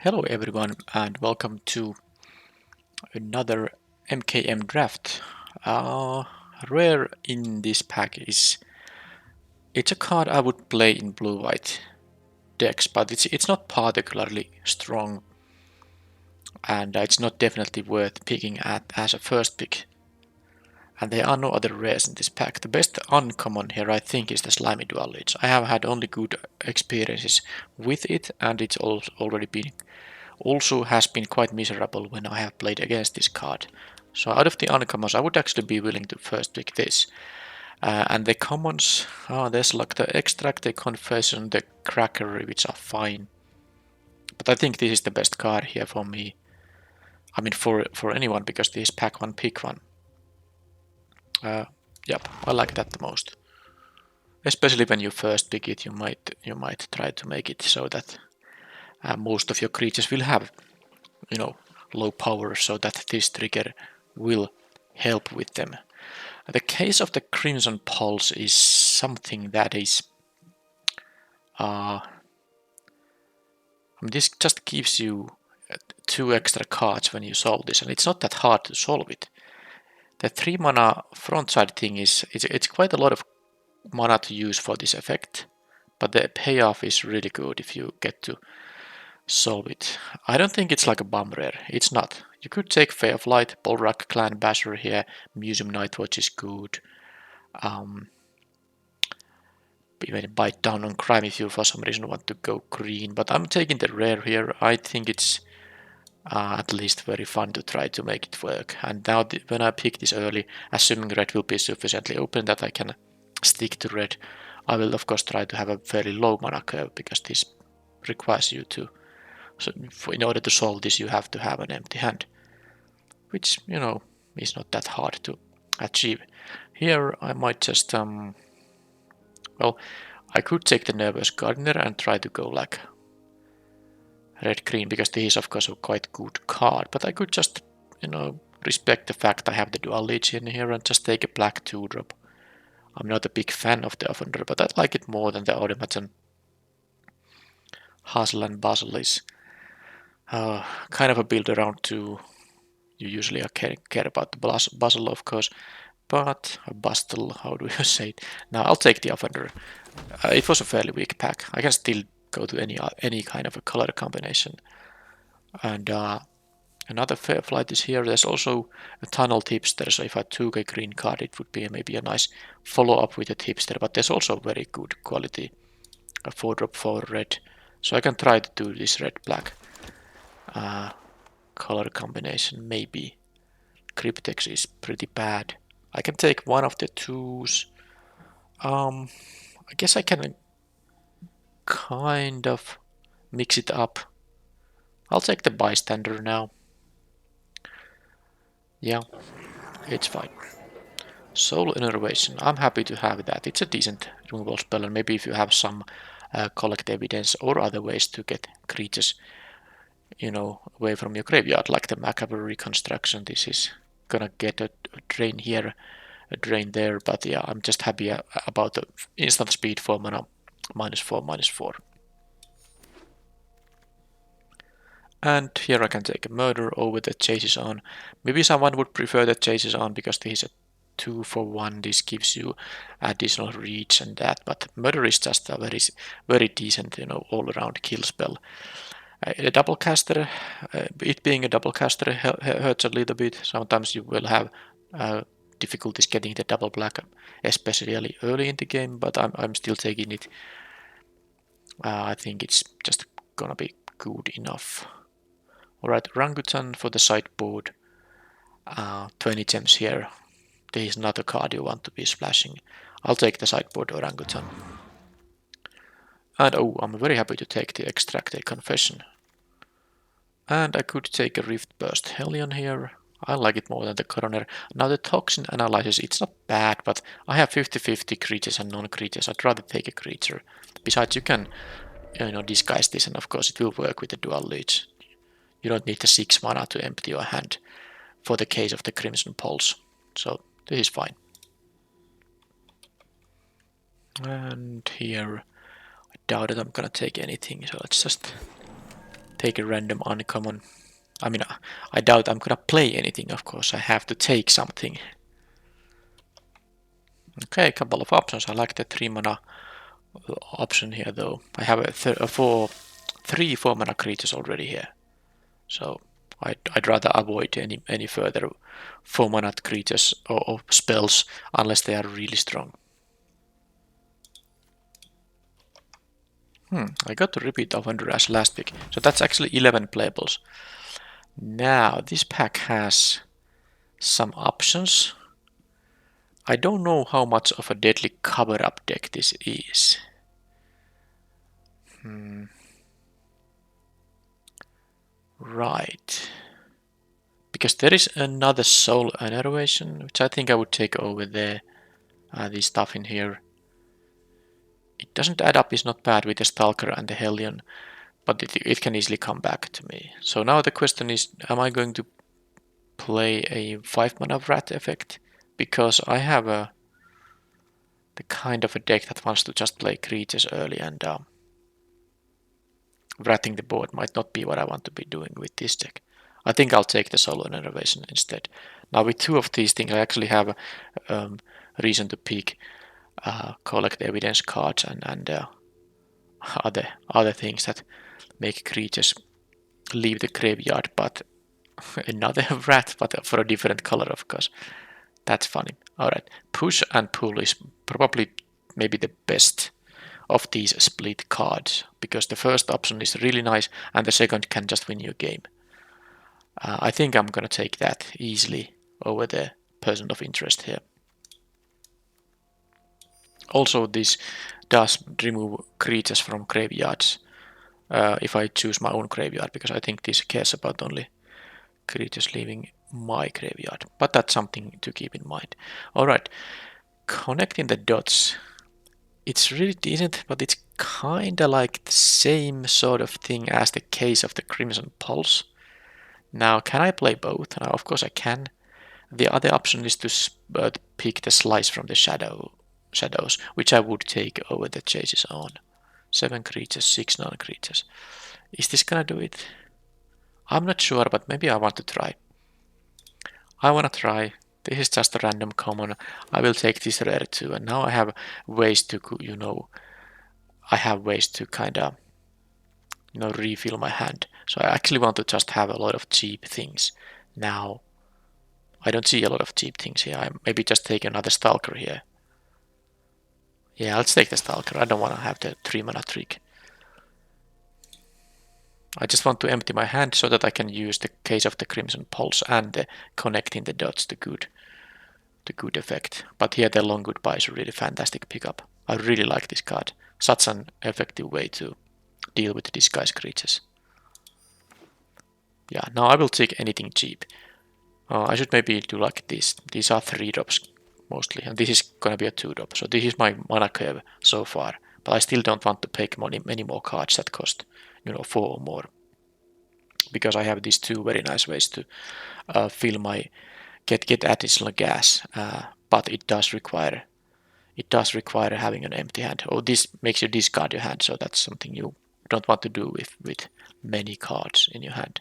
Hello everyone and welcome to another MKM draft. Rare in this pack is it's a card I would play in blue-white decks, but it's not particularly strong and it's not definitely worth picking at as a first pick. And there are no other rares in this pack. The best uncommon here I think is the Slimy Dual Leech. I have had only good experiences with it and it's already been also has been quite miserable when I have played against this card. So out of the uncommons, I would actually be willing to first pick this. And the commons, there's like the Extract, the Confession, the Crackery, which are fine. But I think this is the best card here for me. I mean, for anyone, because this is pack one, pick one. Yep, I like that the most. Especially when you first pick it, you might try to make it so that most of your creatures will have, low power, so that this trigger will help with them. The case of the Crimson Pulse is something that is this just gives you 2 extra cards when you solve this, and it's not that hard to solve it. The 3 mana frontside thing it's quite a lot of mana to use for this effect, but the payoff is really good if you get to solve it. I don't think it's like a bomb rare. It's not. You could take Fay of Light, Bolrak, Clan Basher here, Museum Nightwatch is good. Even Bite Down on Crime if you for some reason want to go green, but I'm taking the rare here. I think it's at least very fun to try to make it work. And now when I pick this early, assuming red will be sufficiently open that I can stick to red, I will of course try to have a fairly low mana curve because this requires you to. So in order to solve this, you have to have an empty hand, which is not that hard to achieve. Here I might just well, I could take the Nervous Gardener and try to go like red-green, because this is of course a quite good card, but I could just, respect the fact I have the Dual Leech in here and just take a black 2-drop. I'm not a big fan of the Offender, but I like it more than the Automaton. Hustle and Bustle is kind of a build around 2. You usually care about the Bustle, of course, but a Bustle, how do you say it? Now I'll take the Offender. It was a fairly weak pack. I can still go to any kind of a color combination. And another fair flight is here. There's also a Tunnel Tipster, so if I took a green card, it would be maybe a nice follow-up with a Tipster, but there's also very good quality, a 4-drop 4 red. So I can try to do this red-black color combination, maybe. Cryptex is pretty bad. I can take one of the 2s. I guess I can kind of mix it up. I'll take the Bystander now. Yeah, it's fine. Soul Innervation, I'm happy to have that. It's a decent removal spell, and maybe if you have some collect evidence or other ways to get creatures, away from your graveyard, like the Macabre Reconstruction, this is gonna get a drain here, a drain there, but yeah, I'm just happy about the instant speed for mana, -4/-4. And here I can take a Murder over the Chases On. Maybe someone would prefer the Chases On because this is a 2-for-1. This gives you additional reach and that, but Murder is just a very, very decent, all-around kill spell. A double caster, it being a double caster hurts a little bit. Sometimes you will have difficulties getting the double black, especially early in the game, but I'm still taking it. I think it's just gonna be good enough. Alright, Orangutan for the sideboard. 20 gems here. This is not a card you want to be splashing. I'll take the sideboard Orangutan. And I'm very happy to take the Extract a Confession. And I could take a Rift Burst Hellion here. I like it more than the Coroner. Now the Toxin Analysis, it's not bad, but I have 50-50 creatures and non-creatures. I'd rather take a creature. Besides, you can disguise this, and of course it will work with the Dual Leech. You don't need the 6 mana to empty your hand for the case of the Crimson Pulse. So this is fine. And here, I doubt that I'm gonna take anything, so let's just Take a random uncommon. I mean, I doubt I'm gonna play anything, of course. I have to take something. Okay, a couple of options. I like the 3 mana option here, though. I have three 4 mana creatures already here. So I'd rather avoid any further 4 mana creatures or spells unless they are really strong. I got to repeat Offender as last pick. So that's actually 11 playables. Now, this pack has some options. I don't know how much of a deadly cover-up deck this is. Right. Because there is another Soul Innervation, which I think I would take over there. This stuff in here. It doesn't add up, it's not bad with the Stalker and the Hellion, but it can easily come back to me. So now the question is, am I going to play a 5 mana Wrath effect? Because I have the kind of a deck that wants to just play creatures early, and wrathing the board might not be what I want to be doing with this deck. I think I'll take the Solo Innervation instead. Now with 2 of these things I actually have reason to pick collect evidence cards and other things that make creatures leave the graveyard, but another rat, but for a different color, of course. That's funny. Alright, push and pull is probably maybe the best of these split cards, because the first option is really nice and the second can just win you a game. I think I'm gonna take that easily over the person of interest here. Also, this does remove creatures from graveyards if I choose my own graveyard, because I think this cares about only creatures leaving my graveyard. But that's something to keep in mind. Alright, connecting the dots. It's really decent, but it's kinda like the same sort of thing as the case of the Crimson Pulse. Now, can I play both? Now, of course I can. The other option is to pick the Slice from the shadows, which I would take over the Chases on. 7 creatures, 6 non-creatures. Is this gonna do it? I'm not sure, but maybe I want to try. I wanna try. This is just a random common. I will take this rare too, and now I have ways to, I have ways to kinda, refill my hand. So I actually want to just have a lot of cheap things. Now, I don't see a lot of cheap things here. I maybe just take another Stalker here. Yeah, let's take the Stalker. I don't want to have the 3 mana trick. I just want to empty my hand so that I can use the case of the Crimson Pulse and the connecting the dots to good effect. But here the Long Goodbye is a really fantastic pickup. I really like this card. Such an effective way to deal with disguise creatures. Yeah, now I will take anything cheap. I should maybe do like this. These are 3 drops mostly, and this is gonna be a 2 drop. So this is my mana curve so far. But I still don't want to pick many more cards that cost, 4 or more. Because I have these 2 very nice ways to fill my get additional gas. But it does require having an empty hand. Oh, this makes you discard your hand, so that's something you don't want to do with many cards in your hand.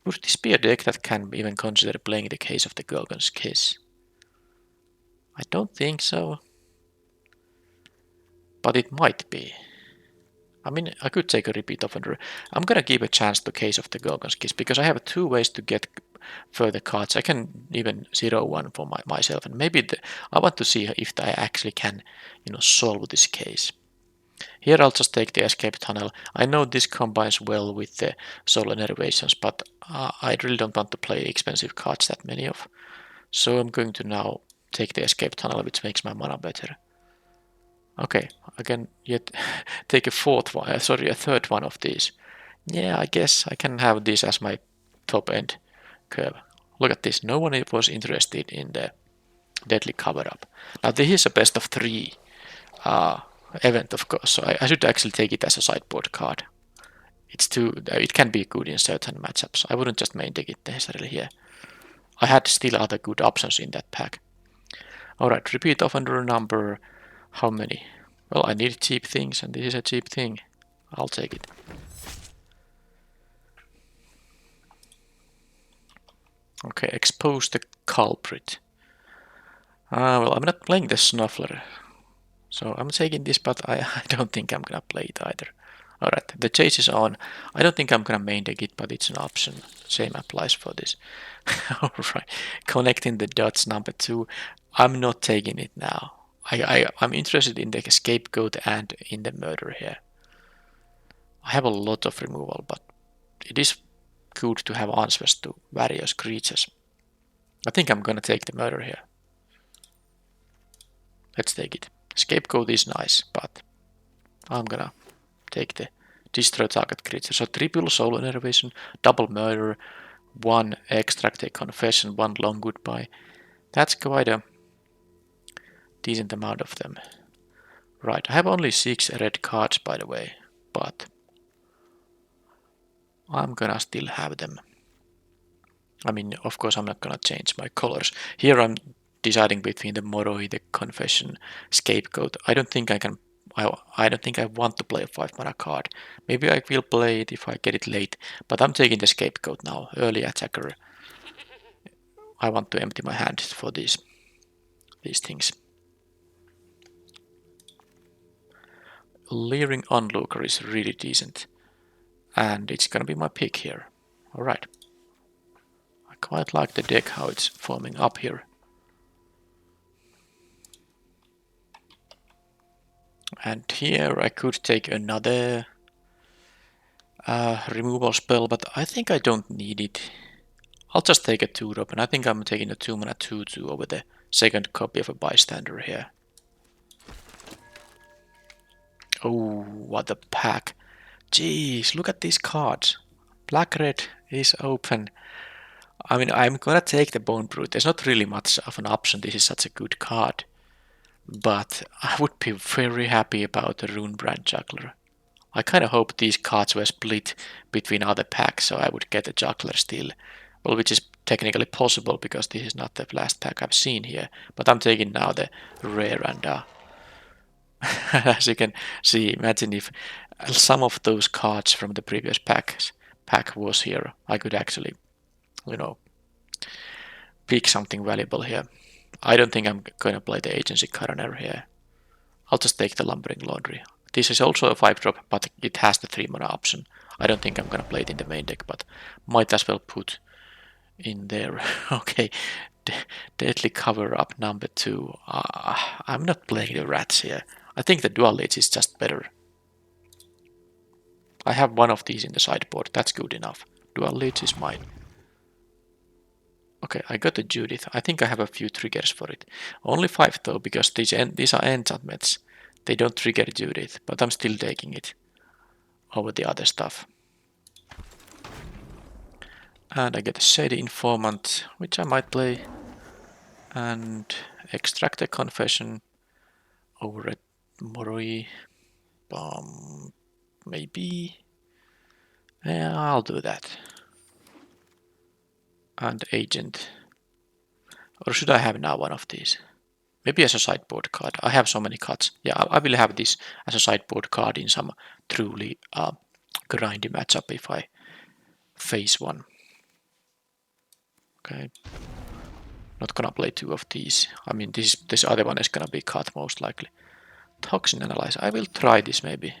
Would this be a deck that can even consider playing the case of the Gorgon's Kiss? I don't think so. But it might be. I mean, I could take a repeat offender. I'm gonna give a chance to case of the Gorgon's Kiss, because I have 2 ways to get further cards. I can even 0-1 for myself, and maybe I want to see if I actually can, solve this case. Here I'll just take the Escape Tunnel. I know this combines well with the Soul Innervations, but I really don't want to play expensive cards that many of. So I'm going to now take the Escape Tunnel, which makes my mana better. Okay, I can yet take a third one of these. Yeah, I guess I can have this as my top end curve. Look at this, no one was interested in the Deadly Cover-Up. Now this is a best of 3 event, of course, so I should actually take it as a sideboard card. It can be good in certain matchups. I wouldn't just main deck it necessarily here. I had still other good options in that pack. Alright, repeat offender number. How many? Well, I need cheap things, and this is a cheap thing. I'll take it. Okay, expose the culprit. Well, I'm not playing the Snuffler, so I'm taking this, but I don't think I'm gonna play it either. Alright, the chase is on. I don't think I'm gonna main deck it, but it's an option. Same applies for this. Alright, connecting the dots number 2. I'm not taking it now. I'm interested in the scapegoat and in the murder here. I have a lot of removal, but it is good to have answers to various creatures. I think I'm gonna take the murder here. Let's take it. Scapegoat is nice, but I'm gonna take the destroy target creature. So triple soul enervation, double murder, one extract a confession, one long goodbye. That's quite a decent amount of them. Right, I have only 6 red cards by the way, but I'm gonna still have them. I mean, of course I'm not gonna change my colors. Here I'm deciding between the Moroi, the confession, scapegoat. I don't think I can I don't think I want to play a 5 mana card. Maybe I will play it if I get it late, but I'm taking the scapegoat now, early attacker. I want to empty my hand for these things. Leering Onlooker is really decent, and it's gonna be my pick here. Alright. I quite like the deck, how it's forming up here. And here I could take another removal spell, but I think I don't need it. I'll just take a 2-drop, and I think I'm taking a 2 mana 2/2 over the second copy of a bystander here. Oh, what a pack. Jeez, look at these cards. Black red is open. I mean, I'm gonna take the Bone Brute. There's not really much of an option. This is such a good card. But I would be very happy about the Runebrand Juggler. I kind of hope these cards were split between other packs, so I would get a Juggler still. Well, which is technically possible because this is not the last pack I've seen here. But I'm taking now the rare, and as you can see, imagine if some of those cards from the previous pack was here. I could actually, you know, pick something valuable here. I don't think I'm gonna play the Agency Coroner here. I'll just take the Lumbering Laundry. This is also a 5-drop, but it has the 3 mana option. I don't think I'm gonna play it in the main deck, but might as well put in there. Okay, Deadly Cover Up number 2. I'm not playing the rats here. I think the Dual Leech is just better. I have one of these in the sideboard. That's good enough. Dual Leech is mine. Okay, I got the Judith. I think I have a few triggers for it. Only 5 though, because these are enchantments. They don't trigger Judith, but I'm still taking it over the other stuff. And I get a Shady Informant, which I might play. And extract a confession over at Moroi. Maybe. Yeah, I'll do that. And Agent. Or should I have now one of these? Maybe as a sideboard card. I have so many cards. Yeah, I will have this as a sideboard card in some truly grindy matchup if I face one. Okay. Not gonna play 2 of these. I mean, this other one is gonna be cut most likely. Toxin Analyzer. I will try this maybe.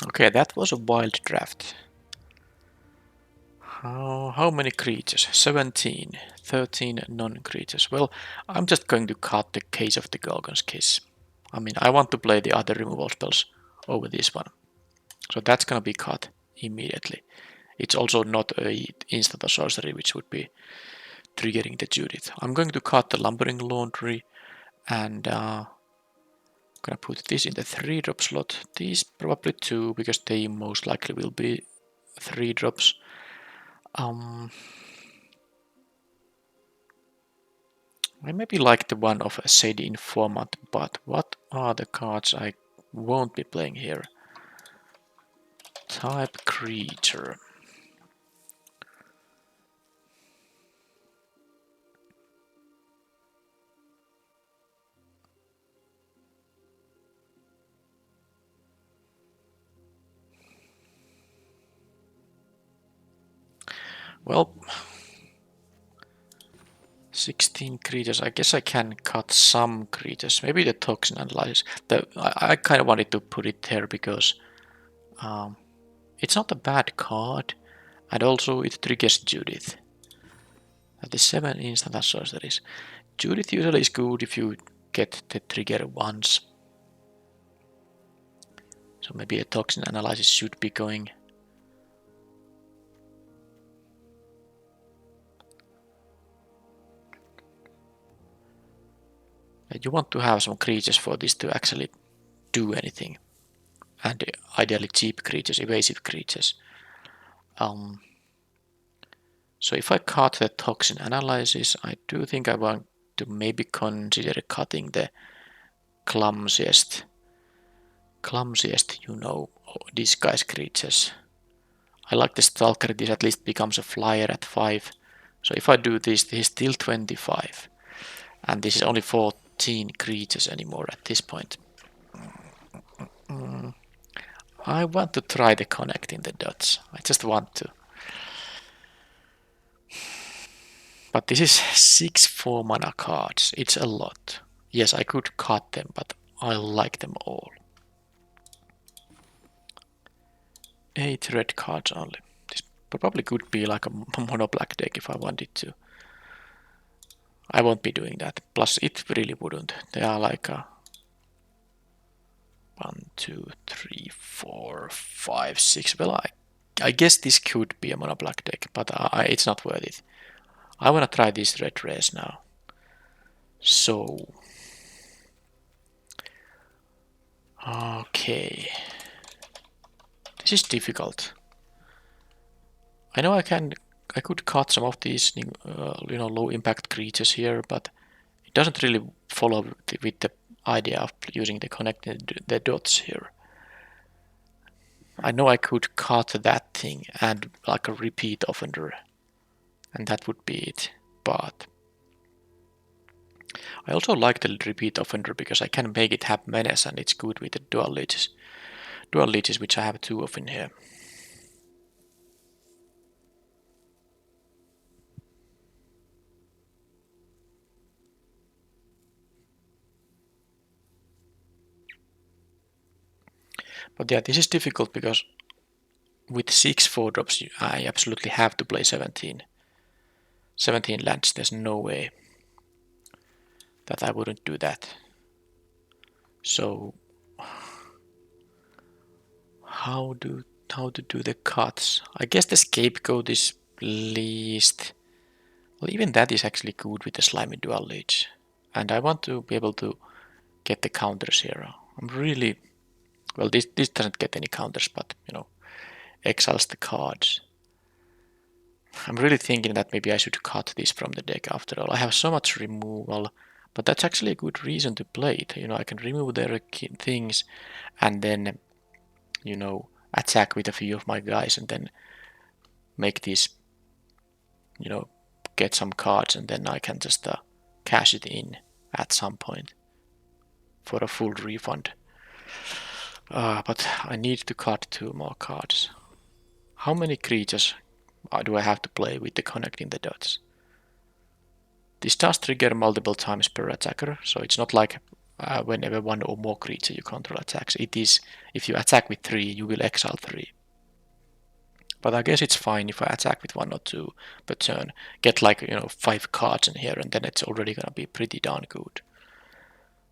Okay, that was a wild draft. How many creatures? 17. 13 non-creatures. Well, I'm just going to cut the Case of the Gorgon's Kiss. I mean, I want to play the other removal spells over this one. So that's gonna be cut immediately. It's also not a instant or sorcery, which would be triggering the Judith. I'm going to cut the Lumbering Laundry, and I'm gonna put this in the 3-drop slot. These probably 2, because they most likely will be 3-drops. I maybe like the one of a Shady Informant, but what are the cards I won't be playing here? Type Creature. Well, 16 creatures. I guess I can cut some creatures. Maybe the toxin analysis. I kind of wanted to put it there because it's not a bad card, and also it triggers Judith. That is 7 instant sorceries. Judith usually is good if you get the trigger once. So maybe a toxin analysis should be going. You want to have some creatures for this to actually do anything. And ideally cheap creatures, evasive creatures. So if I cut the toxin analysis, I do think I want to maybe consider cutting the clumsiest, disguise creatures. I like the Stalker, this at least becomes a flyer at 5. So if I do this, this is still 25. And this is only 14 creatures anymore at this point. I want to try the connecting the dots. I just want to. But this is 6 4-mana cards. It's a lot. Yes, I could cut them, but I like them all. 8 red cards only. This probably could be like a mono black deck if I wanted to. I won't be doing that. Plus, it really wouldn't. They are like a 1, 2, 3, 4, 5, 6. Well, I guess this could be a mono black deck, but it's not worth it. I want to try these red rares now. So, okay, this is difficult. I know I could cut some of these, low impact creatures here, but it doesn't really follow with the idea of using the connected the dots here. I know I could cut that thing and like a repeat offender, and that would be it. But I also like the repeat offender because I can make it have menace, and it's good with the dual leeches. Dual leeches, which I have 2 of in here. But yeah, this is difficult because with 6 4-drops, I absolutely have to play 17. 17 lands, there's no way that I wouldn't do that. So, how to do the cuts? I guess the scapegoat is least. Well, even that is actually good with the slimy dual leech. And I want to be able to get the counters here. I'm really. Well, this doesn't get any counters, but, exiles the cards. I'm really thinking that maybe I should cut this from the deck after all. I have so much removal, but that's actually a good reason to play it. I can remove their things and then, attack with a few of my guys and then make these, get some cards, and then I can just cash it in at some point for a full refund. But I need to cut 2 more cards. How many creatures do I have to play with the connecting the dots? This does trigger multiple times per attacker, so it's not like whenever 1 or more creature you control attacks. It is, if you attack with 3, you will exile 3. But I guess it's fine if I attack with 1 or 2 per turn. Get like, 5 cards in here, and then it's already gonna be pretty darn good.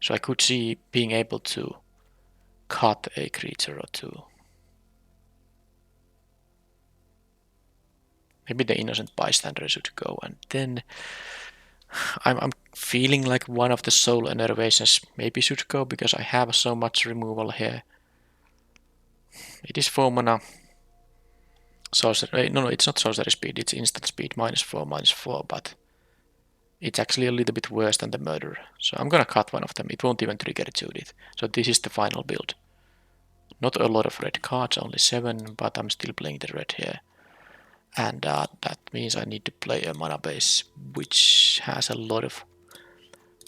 So I could see being able to cut a creature or 2. Maybe the innocent bystander should go, and then I'm feeling like one of the soul enervations maybe should go because I have so much removal here. It is 4 mana. Sorcery. No, it's not sorcery speed, it's instant speed -4, but it's actually a little bit worse than the murderer. So I'm gonna cut one of them. It won't even trigger Judith. So this is the final build. Not a lot of red cards, only 7, but I'm still playing the red here. And that means I need to play a mana base, which has a lot of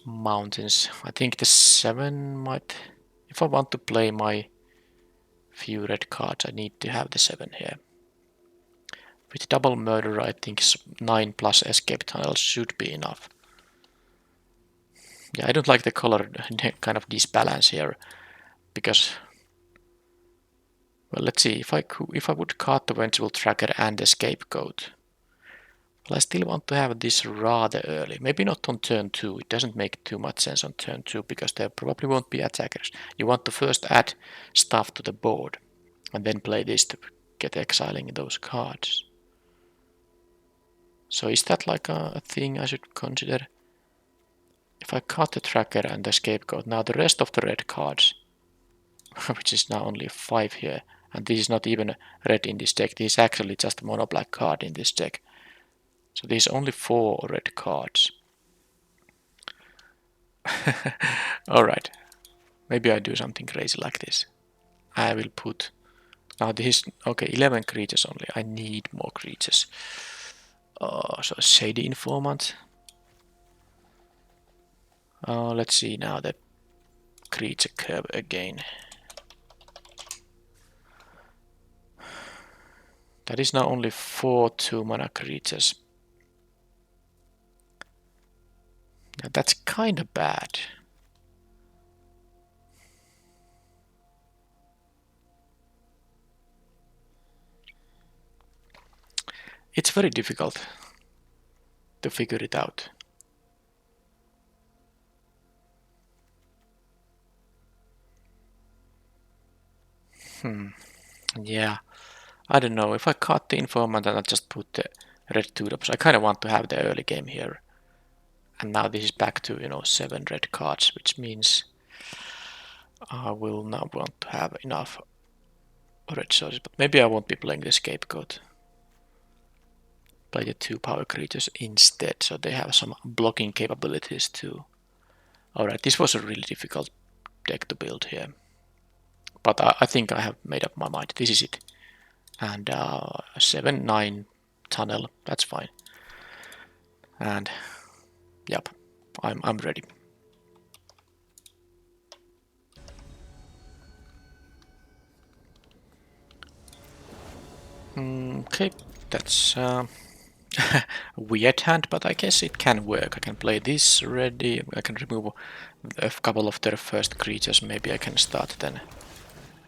mountains. I think the 7 might... If I want to play my few red cards, I need to have the 7 here. With double murder, I think 9 plus escape tunnels should be enough. Yeah, I don't like the color kind of disbalance here, because, well, let's see, if I would cut the vengeful tracker and the scapegoat. Well, I still want to have this rather early. Maybe not on turn 2. It doesn't make too much sense on turn 2 because there probably won't be attackers. You want to first add stuff to the board and then play this to get exiling those cards. So is that like a thing I should consider? If I cut the tracker and the scapegoat, now the rest of the red cards, which is now only 5 here, and this is not even red in this deck, this is actually just a mono black card in this deck. So there's only 4 red cards. Alright, maybe I do something crazy like this. I will put, now this is, okay, 11 creatures only, I need more creatures. So Shady Informant. Let's see now the creature curve again. That is now only 4 2-mana creatures. Now that's kinda bad. It's very difficult to figure it out. Yeah, I don't know. If I cut the informant and I just put the red 2-drops, I kind of want to have the early game here. And now this is back to, 7 red cards, which means I will not want to have enough red sources. But maybe I won't be playing the scapegoat. Play the 2 power creatures instead, so they have some blocking capabilities too. Alright, this was a really difficult deck to build here. But I think I have made up my mind. This is it. And 7-9 tunnel, that's fine. And yep, I'm ready. Okay, that's a weird hand, but I guess it can work. I can play this ready. I can remove a couple of their first creatures. Maybe I can start then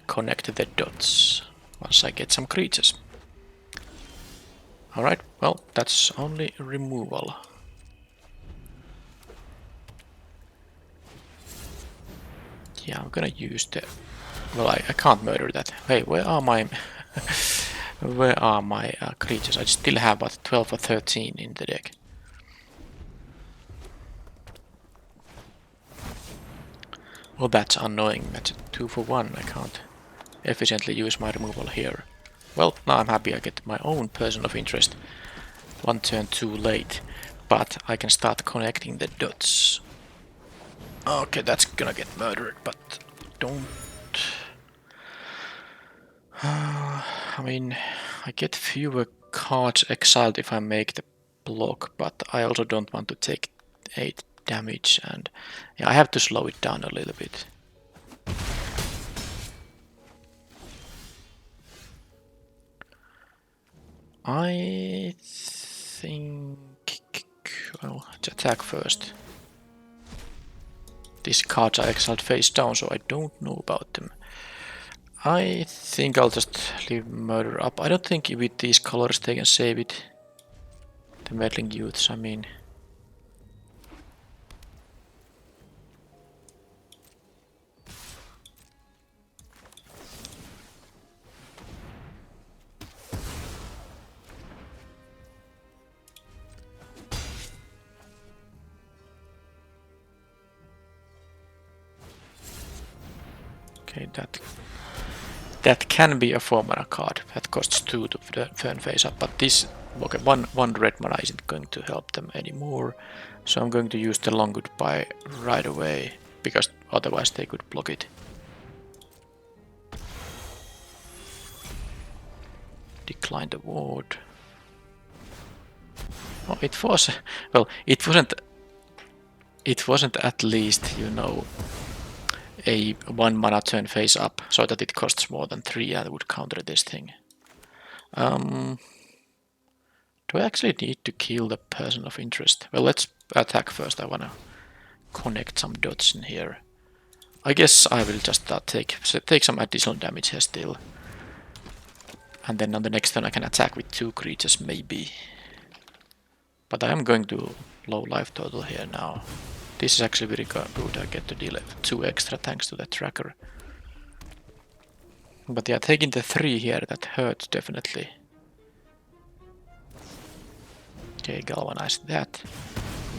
connect the dots once I get some creatures. Alright, well, that's only removal. Yeah, I'm gonna use the... Well, I can't murder that. Hey, where are my... where are my creatures? I still have about 12 or 13 in the deck. Well, that's annoying. That's a 2 for 1. I can't efficiently use my removal here. Well, now I'm happy I get my own person of interest. 1 turn too late. But I can start connecting the dots. Okay, that's gonna get murdered, but don't... I mean, I get fewer cards exiled if I make the block, but I also don't want to take 8 damage, and yeah, I have to slow it down a little bit. I think... Well, let's attack first. These cards are exiled face down, so I don't know about them. I think I'll just leave murder up. I don't think with these colors they can save it. The meddling youths, I mean. Okay, that can be a 4-mana card. That costs 2 to turn face up, but this, okay, one red mana isn't going to help them anymore. So I'm going to use the long goodbye right away, because otherwise they could block it. Decline the ward. Oh, it was, well, it wasn't at least, a 1-mana turn face up, so that it costs more than 3 and would counter this thing. Do I actually need to kill the person of interest? Well, let's attack first. I wanna connect some dots in here. I guess I will just take some additional damage here still. And then on the next turn I can attack with 2 creatures maybe. But I am going to low life total here now. This is actually very good. I get to deal 2 extra thanks to the tracker. But yeah, taking the 3 here, that hurts definitely. Okay, galvanize that.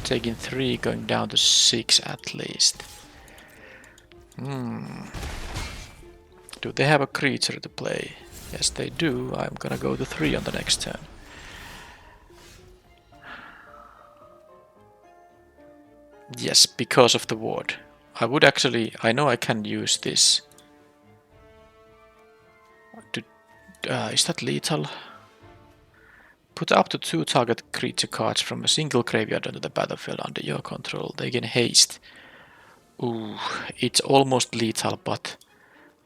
Taking 3, going down to 6 at least. Do they have a creature to play? Yes, they do. I'm gonna go to 3 on the next turn. Yes, because of the ward. I would actually... I know I can use this. Is that lethal? Put up to 2 target creature cards from a single graveyard onto the battlefield under your control. They gain haste. Ooh, it's almost lethal, but...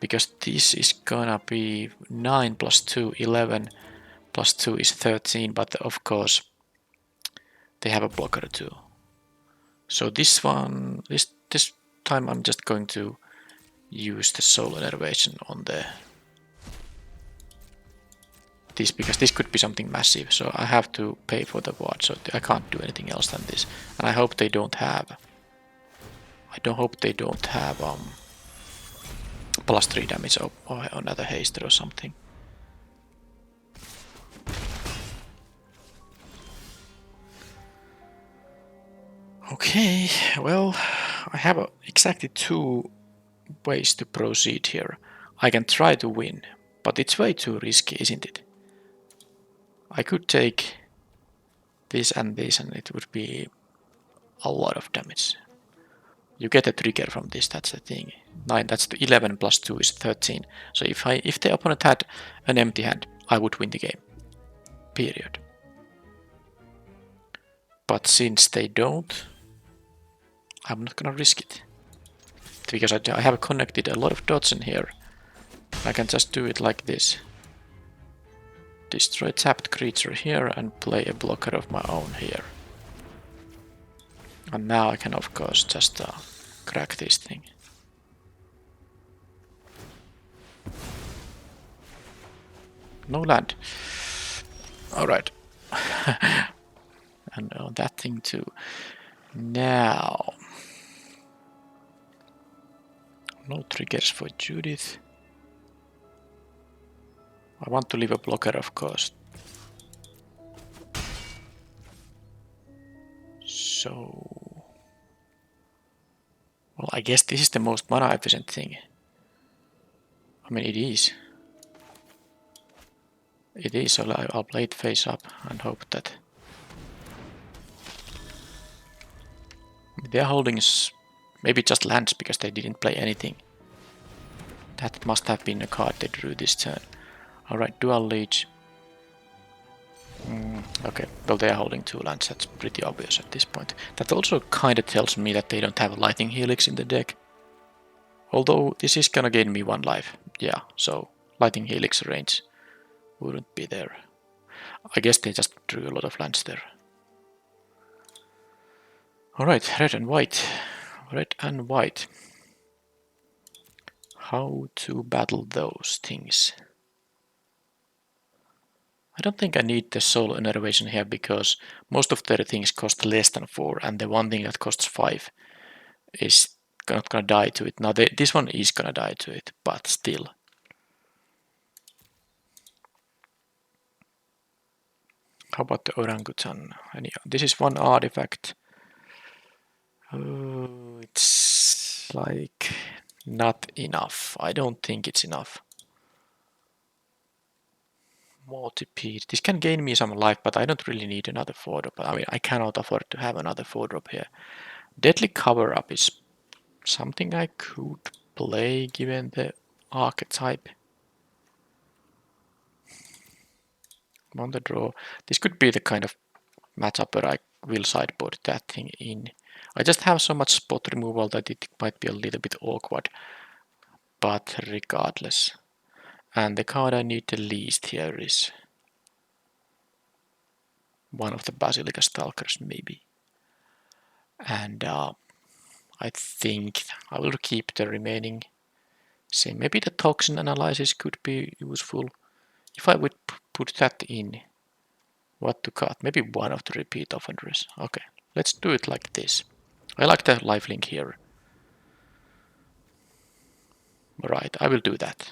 Because this is gonna be 9 plus 2, 11 plus 2 is 13, but of course they have a blocker too. So this one, this time I'm just going to use the soul enervation on this, because this could be something massive, so I have to pay for the ward, so I can't do anything else than this. And I hope they don't have... I don't hope they don't have plus 3 damage or another haste or something. Okay, well, I have exactly 2 ways to proceed here. I can try to win, but it's way too risky, isn't it? I could take this and this and it would be a lot of damage. You get a trigger from this, that's the thing. 9, that's the 11 plus 2 is 13. So if the opponent had an empty hand, I would win the game. Period. But since they don't, I'm not gonna risk it. Because I have connected a lot of dots in here. I can just do it like this. Destroy tapped creature here and play a blocker of my own here. And now I can of course just crack this thing. No land. Alright. And that thing too. Now. No triggers for Judith. I want to leave a blocker, of course. So... Well, I guess this is the most mana efficient thing. I mean, it is. It is, so I'll play it face up and hope that... They're holding maybe just lands because they didn't play anything. That must have been a card they drew this turn. Alright, dual leech. Okay, well they are holding 2 lands, that's pretty obvious at this point. That also kinda tells me that they don't have a lightning helix in the deck. Although this is gonna gain me 1 life. Yeah, so lightning helix range wouldn't be there. I guess they just drew a lot of lands there. Alright, red and white. Red and white. How to battle those things? I don't think I need the soul enervation here because most of their things cost less than 4 and the one thing that costs 5 is not gonna die to it. Now this one is gonna die to it, but still. How about the orangutan? This is 1 artifact. It's like not enough. I don't think it's enough. Multipede. This can gain me some life, but I don't really need another 4-drop. I mean, I cannot afford to have another 4-drop here. Deadly cover-up is something I could play given the archetype. On the draw. This could be the kind of matchup where I will sideboard that thing in. I just have so much spot removal that it might be a little bit awkward. But regardless. And the card I need the least here is... One of the Basilica Stalkers, maybe. And I think I will keep the remaining. Say maybe the toxin analysis could be useful. If I would put that in, what to cut? Maybe one of the repeat offenders. Okay, let's do it like this. I like the lifelink here. Right, I will do that.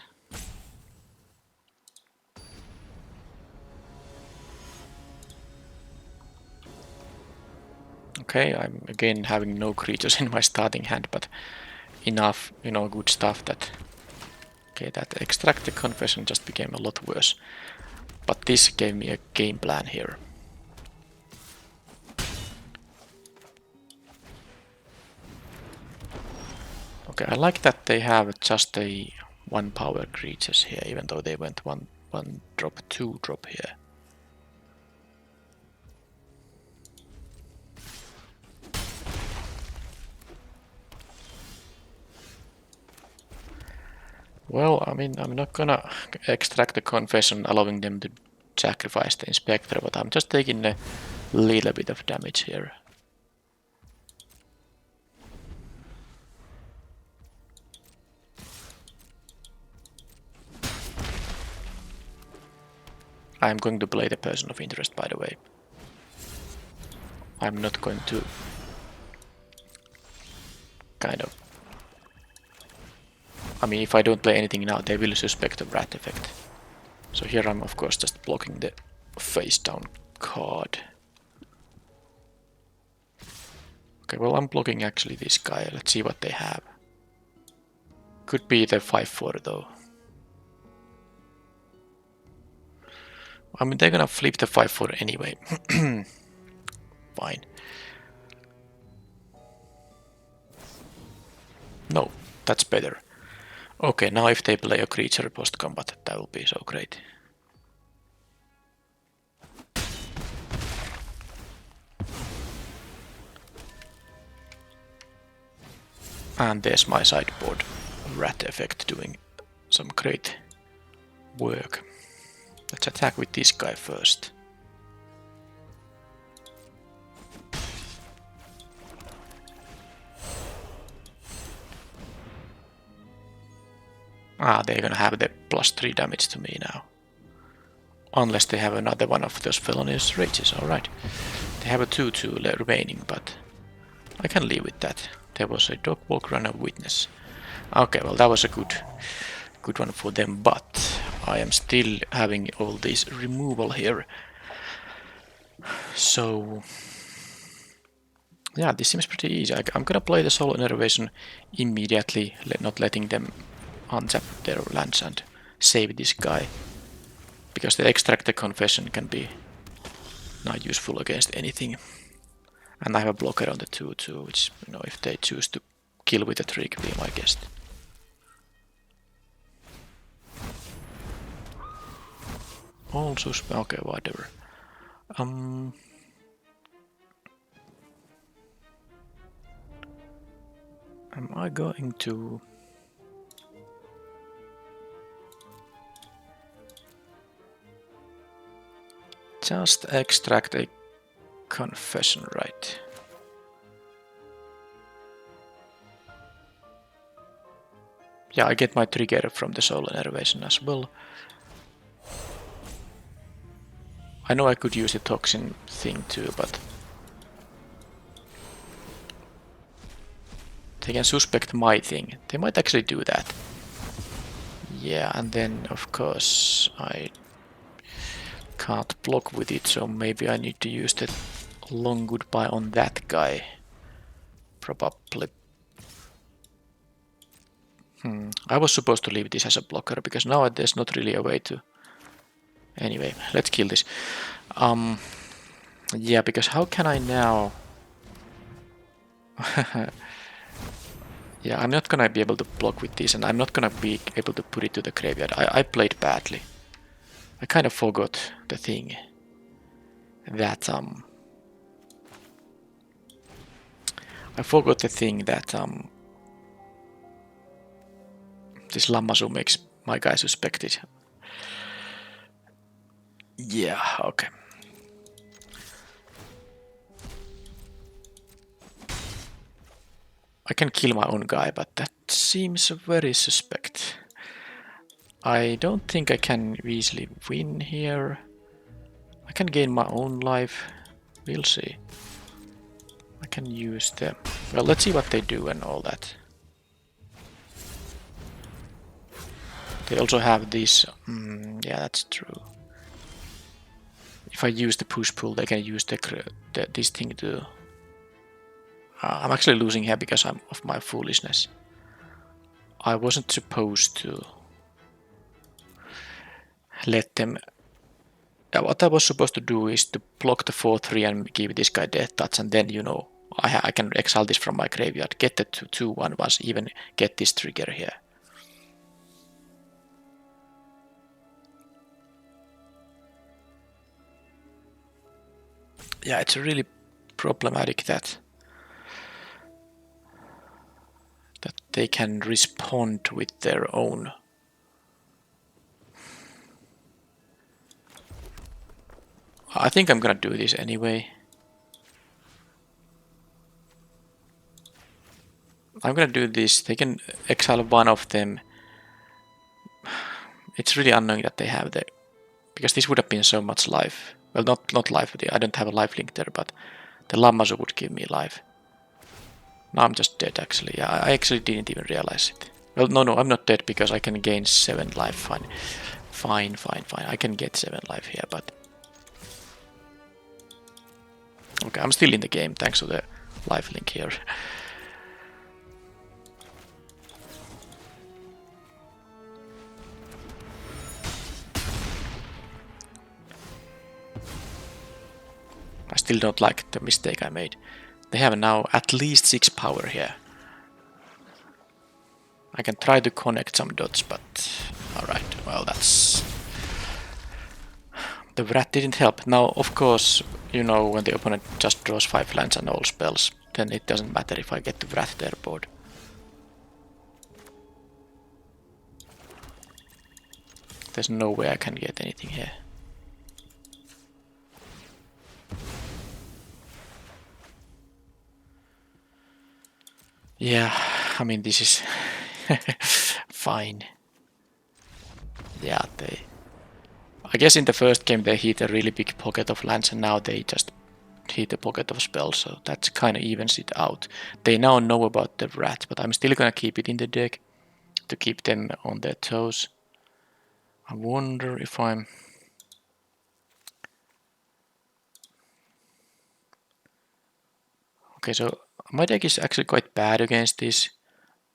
Okay, I'm again having no creatures in my starting hand, but enough, good stuff that... Okay, that extract the confession just became a lot worse. But this gave me a game plan here. Okay, I like that they have just a 1 power creatures here, even though they went one drop, 2 drop here. Well, I mean, I'm not gonna extract the confession, allowing them to sacrifice the inspector, but I'm just taking a little bit of damage here. I'm going to play the person of interest, by the way. I'm not going to kind of... I mean, if I don't play anything now, they will suspect the rat effect. So here I'm of course just blocking the face down card. Okay, well I'm blocking actually this guy. Let's see what they have. Could be the 5/4 though. I mean, they're gonna flip the 5/4 anyway. Fine. No, that's better. Okay, now if they play a creature post-combat, that will be so great. And there's my sideboard rat effect doing some great work. Let's attack with this guy first. Ah, they're gonna have the +3 damage to me now. Unless they have another one of those felonious rages, alright. They have a 2/2 remaining, but I can live with that. There was a dog walk runner witness. Okay, well that was a good one for them, but I am still having all this removal here. So yeah, this seems pretty easy. I'm gonna play the Soul Enervation immediately, not letting them untap their lands and save this guy. Because the extract the confession can be not useful against anything. And I have a blocker on the 2/2, which, if they choose to kill with a trick beam, I guess. Also, okay, whatever. Am I going to... just extract a confession, right? Yeah, I get my trigger from the Soul Enervation as well. I know I could use the toxin thing too, but they can suspect my thing. They might actually do that. Yeah, and then of course I can't block with it, so maybe I need to use the long goodbye on that guy. Probably. I was supposed to leave this as a blocker, because now there's not really a way to... Anyway, let's kill this. Yeah, because how can I now... Yeah, I'm not gonna be able to block with this, and I'm not gonna be able to put it to the graveyard. I played badly. I kind of forgot the thing that I forgot the thing that this Lammasu makes my guy suspected. Yeah, okay. I can kill my own guy, but that seems very suspect. I don't think I can easily win here. I can gain my own life. We'll see. I can use them. Well, let's see what they do and all that. They also have this. Yeah, that's true. If I use the push-pull, they can use this thing to... I'm actually losing here because of my foolishness. I wasn't supposed to let them... What I was supposed to do is to block the 4-3 and give this guy death touch, and then, you know, I can exile this from my graveyard, get the 2-1 once, even get this trigger here. Yeah, it's really problematic that they can respond with their own. I think I'm gonna do this anyway. I'm gonna do this. They can exile one of them. It's really annoying that they have the... Because this would have been so much life. Well, not life. I don't have a life link there, but the Lamazu would give me life. Now I'm just dead, actually. Yeah, I actually didn't even realize it. Well, no, I'm not dead because I can gain 7 life. Fine. I can get 7 life here, but... Okay, I'm still in the game thanks to the life link here. I still don't like the mistake I made. They have now at least 6 power here. I can try to connect some dots, but... Alright, well that's... The Wrath didn't help. Now, of course, you know, when the opponent just draws 5 lands and all spells, then it doesn't matter if I get the Wrath their board. There's no way I can get anything here. Yeah, I mean, this is fine. Yeah, I guess in the first game they hit a really big pocket of lands and now they just hit a pocket of spells, so that kind of evens it out. They now know about the Wrath, but I'm still gonna keep it in the deck to keep them on their toes. I wonder if I'm... Okay, so my deck is actually quite bad against these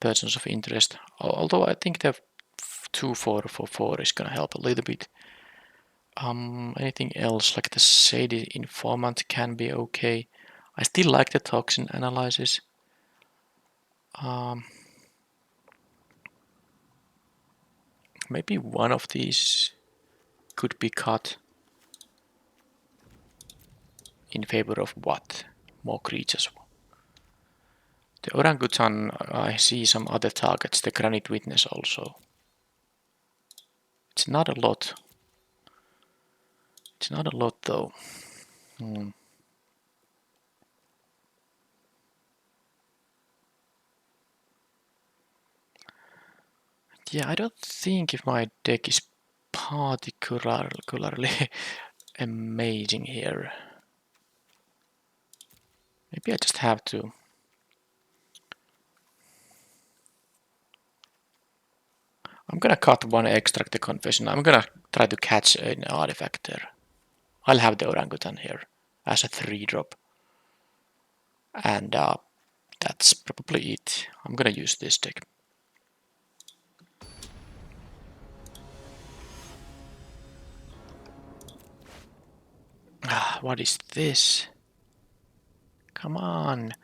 persons of interest, although I think the 2-4 for 4 is gonna help a little bit. Anything else, like the Shady Informant can be okay. I still like the Toxin Analysis. Maybe one of these could be cut in favor of what? More creatures. The Orangutan, I see some other targets, the Granite Witness also. It's not a lot. It's not a lot though. Yeah, I don't think if my deck is particularly amazing here. Maybe I just have to. I'm gonna cut one Extract the Confession. I'm gonna try to catch an artifact there. I'll have the Orangutan here as a 3-drop. And that's probably it. I'm gonna use this deck. What is this? Come on.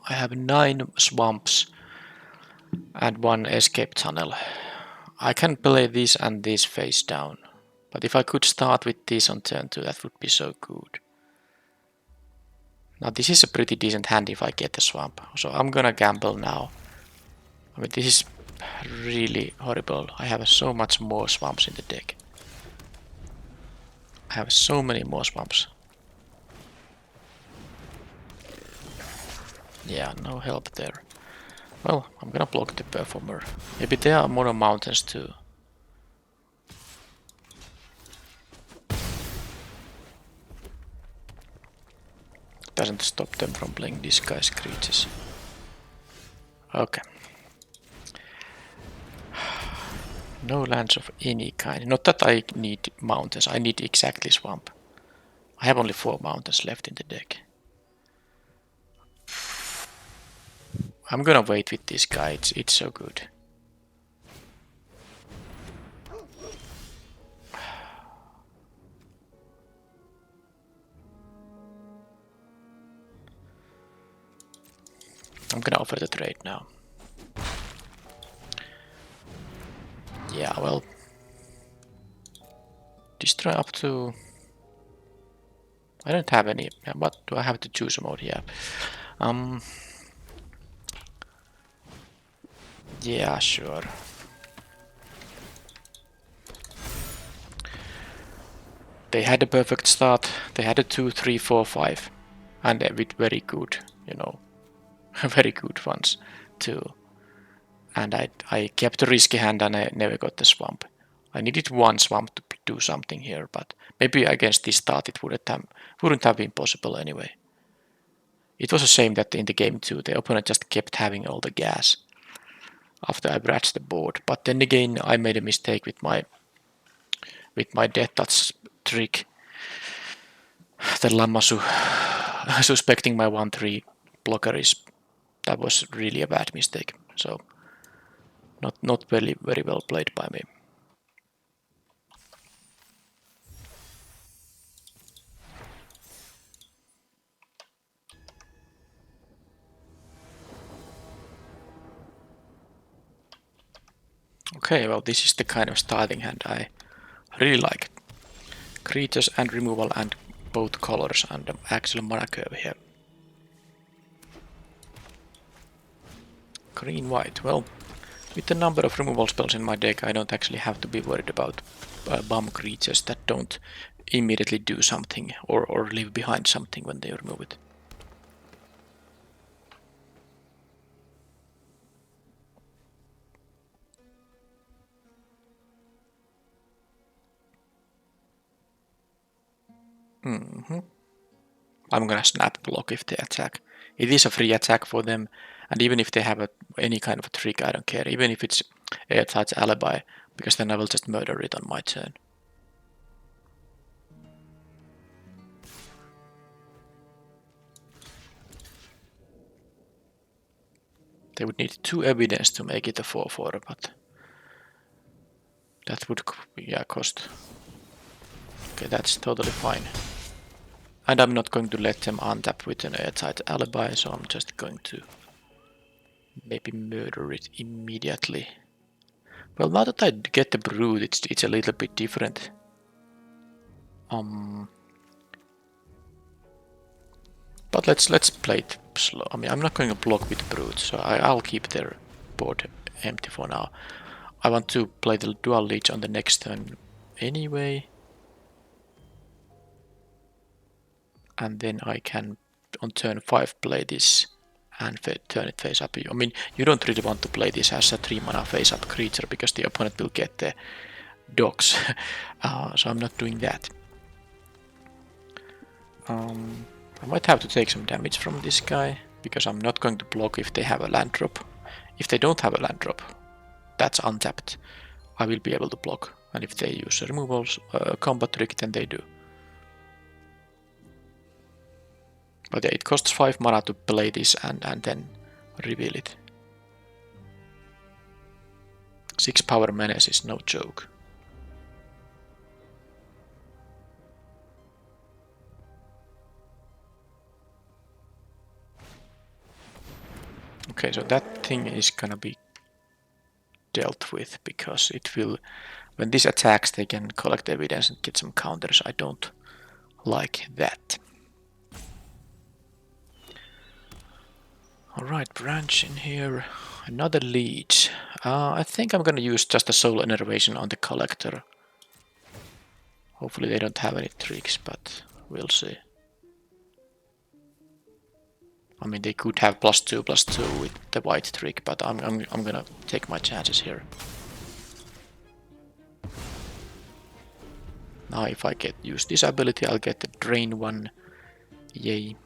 I have 9 swamps and 1 escape tunnel. I can play this and this face down. But if I could start with this on turn 2, that would be so good. Now this is a pretty decent hand if I get the swamp. So I'm gonna gamble now. I mean, this is really horrible. I have so much more swamps in the deck. I have so many more swamps. Yeah, no help there. Well, I'm gonna block the performer. Maybe there are more mountains too. Doesn't stop them from playing disguise creatures. Okay. No lands of any kind. Not that I need mountains, I need exactly swamp. I have only 4 mountains left in the deck. I'm gonna wait with this guy, it's so good. I'm gonna offer the trade now. Yeah, well... Destroy up to... I don't have any, but do I have to choose a mode? Yeah. Yeah, sure. They had a perfect start. They had a 2, 3, 4, 5. And with very good, you know, very good ones too. And I kept a risky hand and I never got the swamp. I needed 1 swamp to do something here, but maybe against this start it wouldn't have been possible anyway. It was a shame that in the game 2 the opponent just kept having all the gas after I bratched the board. But then again I made a mistake with my death touch trick. The Lammasu suspecting my 1-3 blocker that was really a bad mistake. So not very well played by me. Okay, well this is the kind of starting hand I really like. Creatures and removal and both colors and actual mana curve here. Green white. Well, with the number of removal spells in my deck, I don't actually have to be worried about bum creatures that don't immediately do something or leave behind something when they remove it. I'm gonna snap block if they attack. It is a free attack for them, and even if they have any kind of a trick, I don't care. Even if it's airtight alibi, because then I will just murder it on my turn. They would need 2 evidence to make it a 4/4, but that would cost. Okay, that's totally fine. And I'm not going to let them untap with an airtight alibi, so I'm just going to maybe murder it immediately. Well, now that I get the brood, it's a little bit different. But let's play it slow. I mean, I'm not going to block with brood, so I'll keep their board empty for now. I want to play the dual leech on the next turn anyway. And then I can, on turn 5, play this and turn it face up. I mean, you don't really want to play this as a 3 mana face up creature because the opponent will get the dogs. So I'm not doing that. I might have to take some damage from this guy because I'm not going to block if they have a land drop. If they don't have a land drop, that's untapped. I will be able to block. And if they use removals, combat trick, then they do. But yeah, it costs 5 mana to play this and then reveal it. 6 power menace is no joke. Okay, so that thing is gonna be dealt with because it will, when this attacks, they can collect evidence and get some counters. I don't like that. Alright, branch in here. Another leech. I think I'm gonna use just a soul enervation on the collector. Hopefully they don't have any tricks, but we'll see. I mean, they could have +2/+2 with the white trick, but I'm gonna take my chances here. Now if I use this ability, I'll get the drain one. Yay.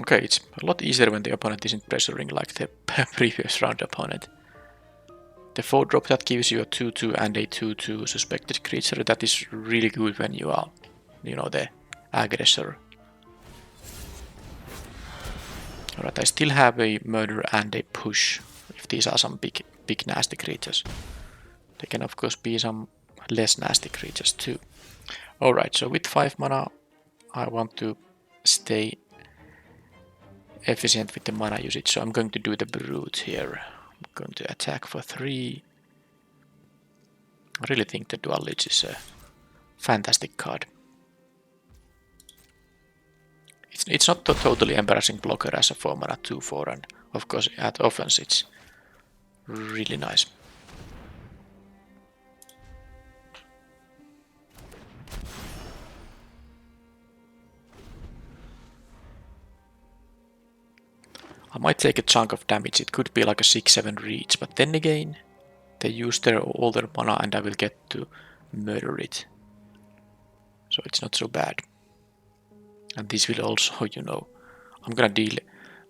Okay, it's a lot easier when the opponent isn't pressuring like the previous round opponent. The 4-drop that gives you a 2/2 and a 2/2 suspected creature, that is really good when you are, you know, the aggressor. Alright, I still have a murder and a push, if these are some big nasty creatures. There can of course be some less nasty creatures too. Alright, so with 5 mana, I want to stay efficient with the mana usage, so I'm going to do the brute here. I'm going to attack for 3. I really think the Dual Lich is a fantastic card. It's not a totally embarrassing blocker as a 4 mana 2/4, and of course at offense it's really nice. I might take a chunk of damage, it could be like a 6-7 reach, but then again, they use all their mana and I will get to murder it. So it's not so bad. And this will also, you know, I'm gonna deal,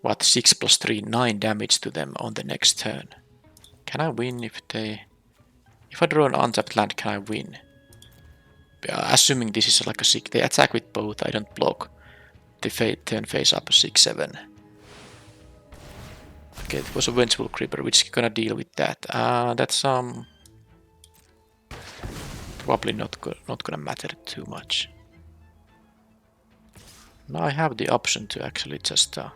what, 6 + 3, 9 damage to them on the next turn. Can I win if I draw an untapped land, can I win? Assuming this is like a 6, they attack with both, I don't block. They turn face up a 6-7. Okay, it was a Vengeful Creeper, which is gonna deal with that. That's probably not gonna matter too much. Now I have the option to actually just... do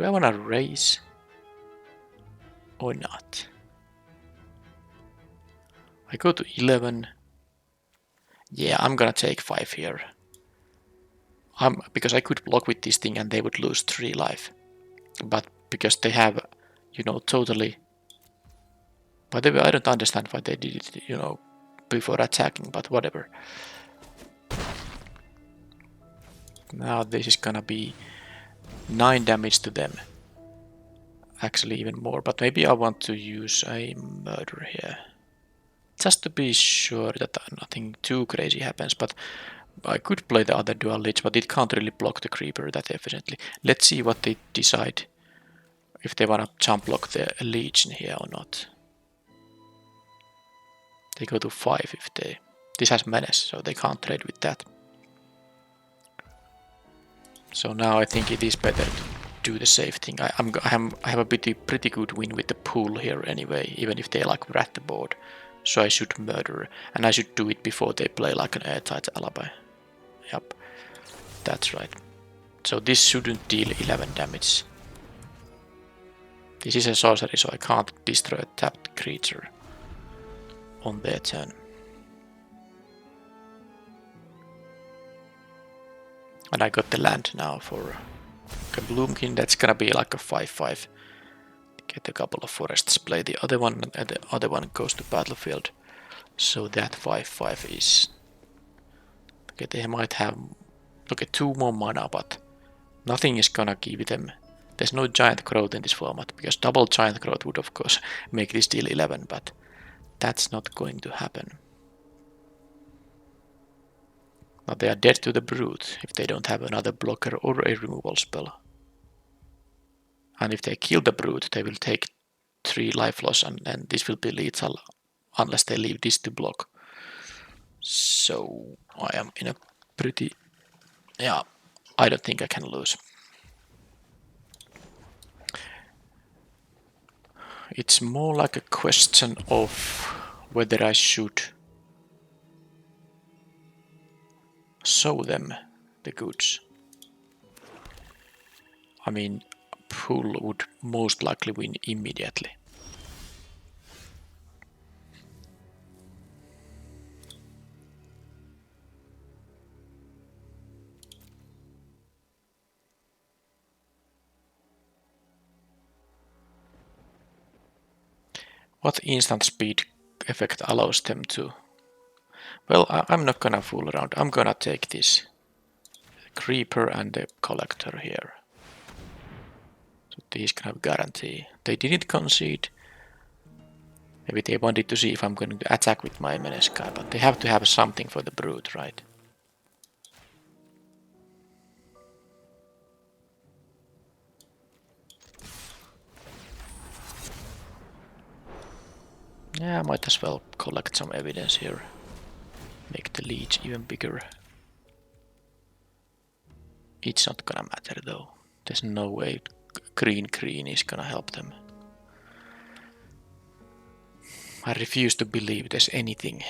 I wanna raise? Or not? I go to 11. Yeah, I'm gonna take 5 here. Because I could block with this thing and they would lose 3 life. But because they have, you know, totally... By the way, I don't understand why they did it, you know, before attacking, but whatever. Now this is gonna be 9 damage to them. Actually even more, but maybe I want to use a murder here. Just to be sure that nothing too crazy happens, but I could play the other Dual Lich, but it can't really block the creeper that efficiently. Let's see what they decide. If they wanna jump block the Legion here or not. They go to 5 if they... This has menace, so they can't trade with that. So now I think it is better to do the safe thing. I have a pretty good win with the pool here anyway, even if they like rat the board. So I should murder, and I should do it before they play like an airtight alibi. Yep, that's right. So this shouldn't deal 11 damage. This is a sorcery, so I can't destroy a tapped creature on their turn. And I got the land now for a Bloomkin. That's gonna be like a 5/5. Get a couple of forests, play the other one, and the other one goes to battlefield. So that 5/5 is... Okay, they might have... Look at 2 more mana, but nothing is gonna give them... There's no giant growth in this format, because double giant growth would of course make this deal 11, but that's not going to happen. Now they are dead to the brute if they don't have another blocker or a removal spell. And if they kill the brute, they will take 3 life loss, and then this will be lethal unless they leave this to block. So I am in a pretty... Yeah, I don't think I can lose. It's more like a question of whether I should show them the goods. I mean, Pool would most likely win immediately. What instant speed effect allows them to... Well, I'm not gonna fool around. I'm gonna take this. Creeper and the Collector here. So these kind of guarantee. They didn't concede. Maybe they wanted to see if I'm going to attack with my Menace guy, but they have to have something for the Brute, right? Yeah, I might as well collect some evidence here. Make the leech even bigger. It's not gonna matter though. There's no way green is gonna help them. I refuse to believe there's anything,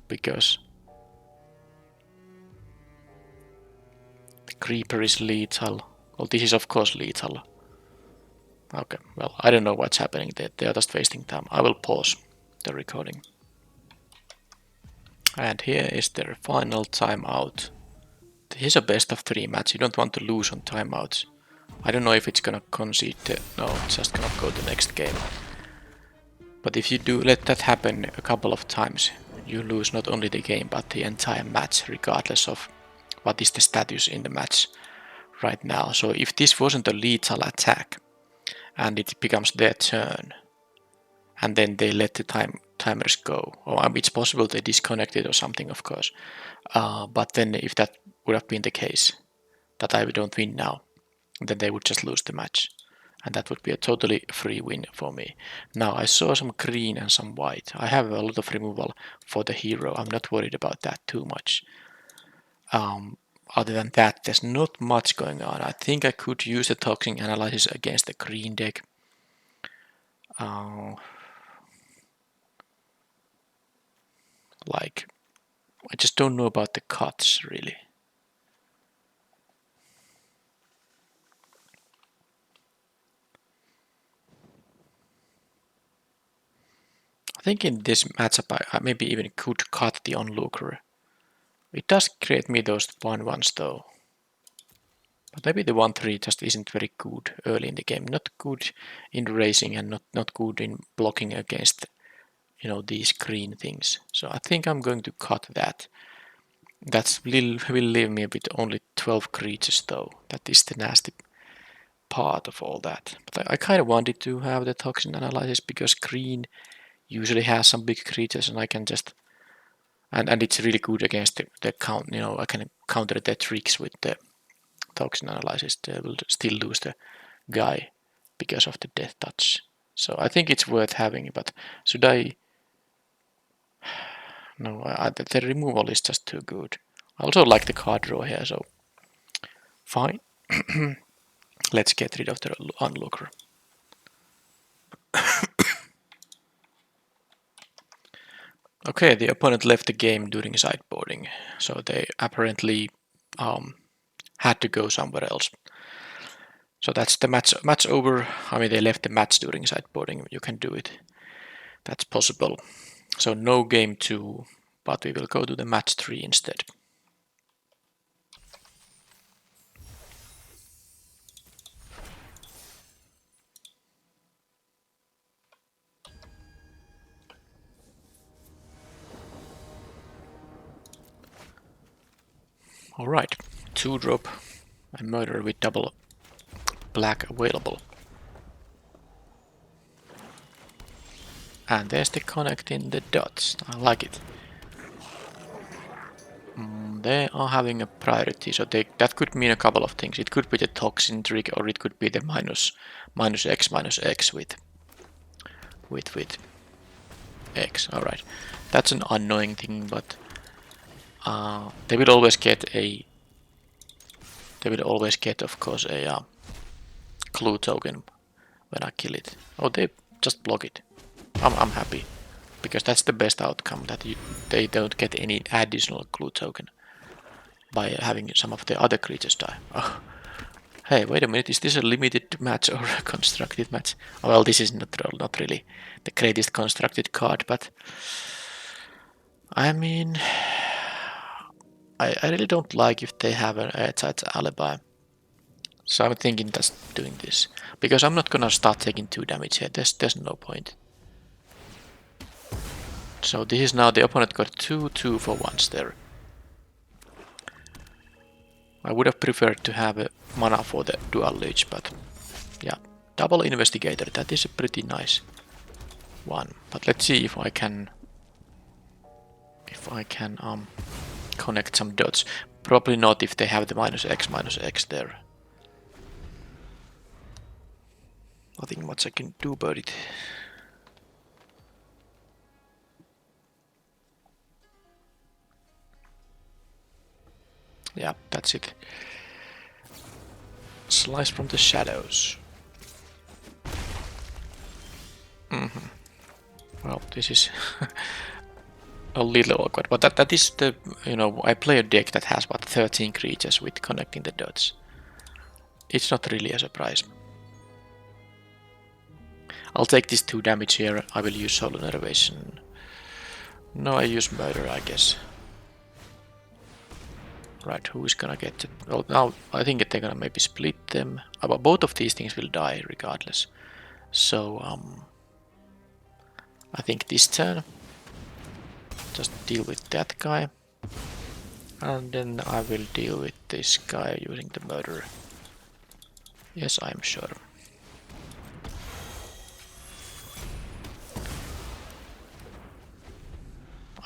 because the Creeper is lethal. Well, this is of course lethal. Okay, well, I don't know what's happening. They are just wasting time. I will pause the recording. And here is their final timeout. This is a best of 3 match. You don't want to lose on timeouts. I don't know if it's gonna concede. No, it's just gonna go to the next game. But if you do let that happen a couple of times, you lose not only the game but the entire match, regardless of what is the status in the match right now. So if this wasn't a lethal attack and it becomes their turn, and then they let the timers go, or it's possible they disconnected or something, of course. But then if that would have been the case, that I don't win now, then they would just lose the match. And that would be a totally free win for me. Now I saw some green and some white. I have a lot of removal for the hero. I'm not worried about that too much. Other than that, there's not much going on. I think I could use the toxin analysis against the green deck. Like, I just don't know about the cuts really. I think in this matchup I maybe even could cut the onlooker. It does create me those 1-1s though. But maybe the 1-3 just isn't very good early in the game. Not good in racing and not good in blocking against, you know, these green things. So I think I'm going to cut that. That will leave me with only 12 creatures though. That is the nasty part of all that. But I kind of wanted to have the toxin analysis because green usually has some big creatures and I can just and it's really good against the count, you know, I can counter the tricks with the toxin analysis. They will still lose the guy because of the death touch. So I think it's worth having, but should I? No, the removal is just too good. I also like the card draw here, so fine. Let's get rid of the onlooker. Okay, the opponent left the game during sideboarding, so they apparently had to go somewhere else. So that's the match over. I mean, they left the match during sideboarding. You can do it. That's possible. So no game 2, but we will go to the match 3 instead. Alright, 2-drop and murder with double black available. And there's the connecting the dots. I like it. They are having a priority, so that could mean a couple of things. It could be the toxin trick, or it could be the minus X with X. Alright, that's an annoying thing, but they will always get, of course, a clue token when I kill it. Oh, they just block it. I'm happy, because that's the best outcome, that they don't get any additional clue token by having some of the other creatures die. Oh. Hey, wait a minute, is this a limited match or a constructed match? Oh, well, this is not really the greatest constructed card, but I mean, I really don't like if they have an airtight alibi. So I'm thinking just doing this, because I'm not gonna start taking 2 damage here. There's no point. So this is now the opponent got 2 2-for-1s there. I would have preferred to have a mana for the dual leech, but yeah, double investigator, that is a pretty nice one. But let's see if I can connect some dots. Probably not if they have the -X there. Nothing much I can do about it. Yeah, that's it. Slice from the shadows. Well, this is a little awkward, but that is the, you know, I play a deck that has about 13 creatures with connecting the dots. It's not really a surprise. I'll take this 2 damage here. I will use Soul Enervation. No, I use Murder, I guess. Right, who is gonna get it? Well, now I think that they're gonna maybe split them. But both of these things will die regardless. So, I think this turn, just deal with that guy. And then I will deal with this guy using the Murder. Yes, I'm sure.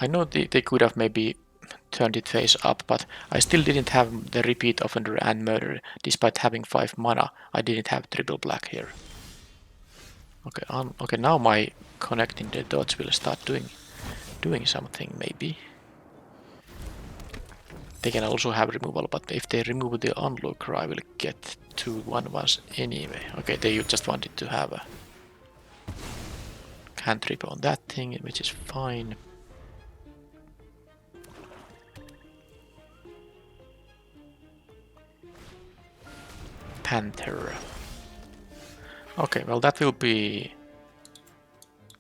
I know they could have maybe turned it face up, but I still didn't have the Repeat Offender and Murder. Despite having 5 mana, I didn't have triple black here. Okay, okay, now my connecting the dots will start doing something, maybe. They can also have removal, but if they remove the Onlooker, I will get 2 1/1s anyway. Okay, they just wanted to have a cantrip on that thing, which is fine. Panther. Okay, well that will be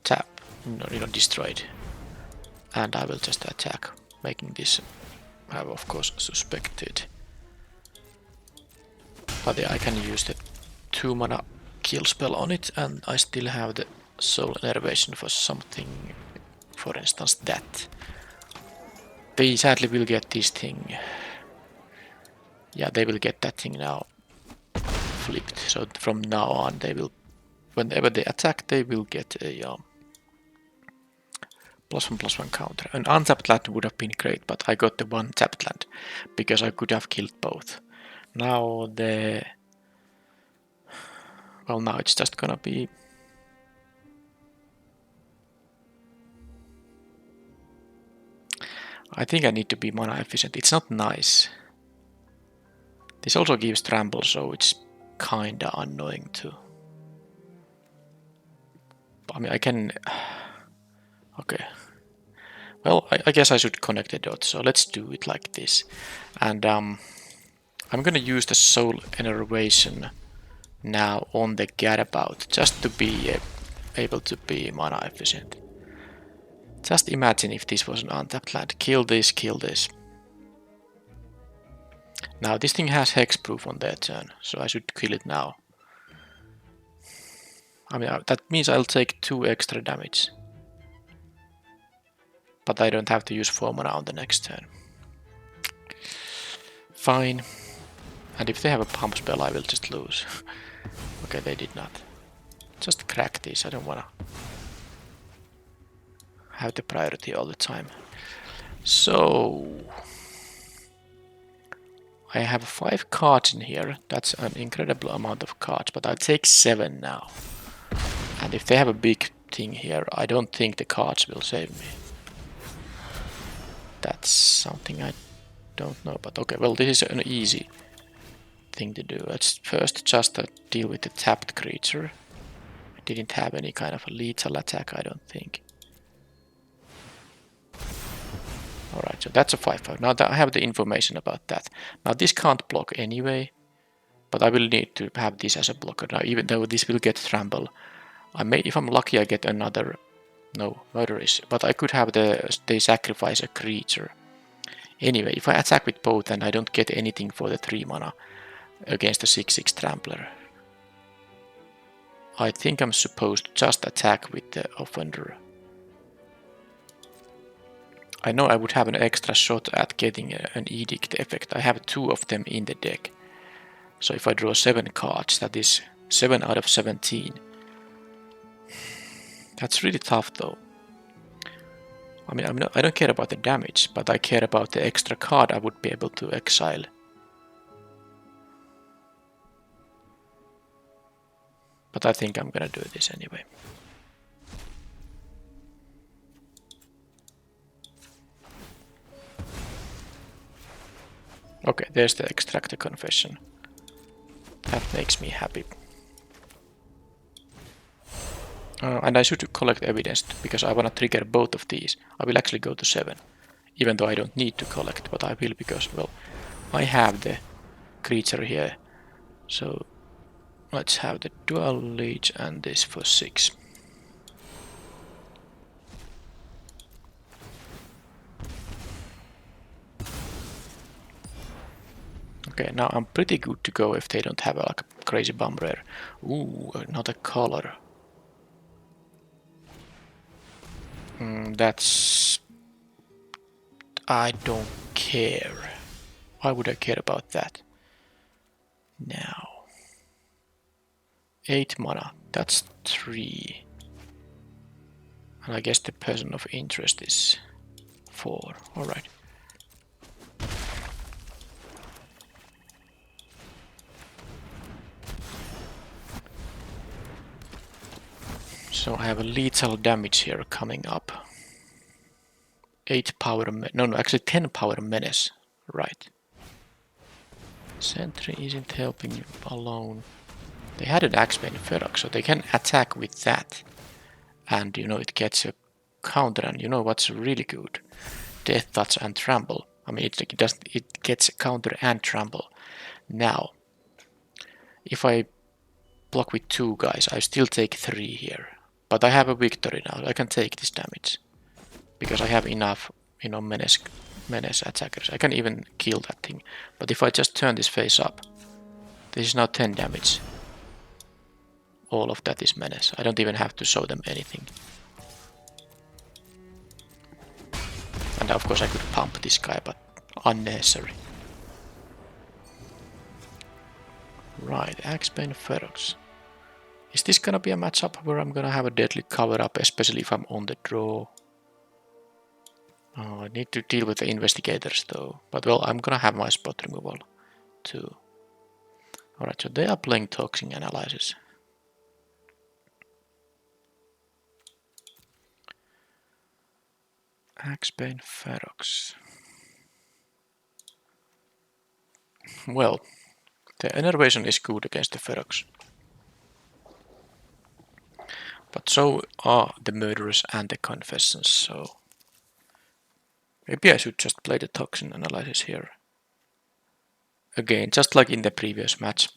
tap, destroyed. And I will just attack, making this have of course suspected. But yeah, I can use the 2 mana kill spell on it, and I still have the Soul Enervation for something, for instance that. They sadly will get this thing. Yeah, they will get that thing now flipped. So from now on they will, whenever they attack, they will get a +1/+1 counter. An untapped land would have been great, but I got the 1 tapped land because I could have killed both. Now now it's just gonna be I think I need to be mana efficient. It's not nice. This also gives trample, so it's kinda annoying too. I mean, I can... Okay. Well, I guess I should connect the dots, so let's do it like this. And I'm gonna use the Soul Enervation now on the Gadabout, just to be able to be mana efficient. Just imagine if this was an untapped land. Kill this, kill this. Now this thing has hexproof on their turn, so I should kill it now. I mean, that means I'll take 2 extra damage. But I don't have to use 4 mana on the next turn. Fine. And if they have a pump spell, I will just lose. Okay, they did not. Just crack these, I don't wanna have the priority all the time. So... I have 5 cards in here. That's an incredible amount of cards, but I'll take 7 now. And if they have a big thing here, I don't think the cards will save me. That's something I don't know, but okay, well, this is an easy thing to do. Let's first just deal with the tapped creature. I didn't have any kind of a lethal attack, I don't think. Alright, so that's a 5/5. Now that I have the information about that. Now this can't block anyway, but I will need to have this as a blocker. Now even though this will get trample, I may, if I'm lucky, I get another... No, murder is... But I could have they sacrifice a creature. Anyway, if I attack with both and I don't get anything for the 3 mana against the 6/6 trampler, I think I'm supposed to just attack with the offender. I know I would have an extra shot at getting an edict effect. I have 2 of them in the deck. So if I draw 7 cards, that is 7 out of 17. That's really tough though. I mean, I don't care about the damage, but I care about the extra card I would be able to exile. But I think I'm gonna do this anyway. Okay, there's the extractor confession. That makes me happy. And I should collect evidence because I want to trigger both of these. I will actually go to 7. Even though I don't need to collect, but I will because, well, I have the creature here. So let's have the dual leech and this for 6. Okay, now I'm pretty good to go if they don't have like a crazy bomb rare. Ooh, another color. That's... I don't care. Why would I care about that? Now... 8 mana, that's 3. And I guess the person of interest is 4. Alright. So I have a lethal damage here coming up. 8 power, no, actually 10 power menace. Right. Sentry isn't helping you alone. They had an Axebane Ferox, so they can attack with that. And you know, it gets a counter, and you know what's really good? Death Touch and Trample. I mean, it gets a counter and trample. Now, if I block with 2 guys, I still take 3 here. But I have a victory now. I can take this damage because I have enough, you know, menace attackers. I can even kill that thing. But if I just turn this face up, this is now 10 damage. All of that is menace. I don't even have to show them anything. And of course I could pump this guy, but unnecessary. Right, Axebane Ferox. Is this gonna be a matchup where I'm gonna have a deadly cover up, especially if I'm on the draw? Oh, I need to deal with the investigators though. But well, I'm gonna have my spot removal too. Alright, so they are playing Toxin Analysis. Axebane Ferox. Well, the Enervation is good against the Ferox. But so are the Murderers and the Confessions, so... Maybe I should just play the Toxin Analysis here. Again, just like in the previous match.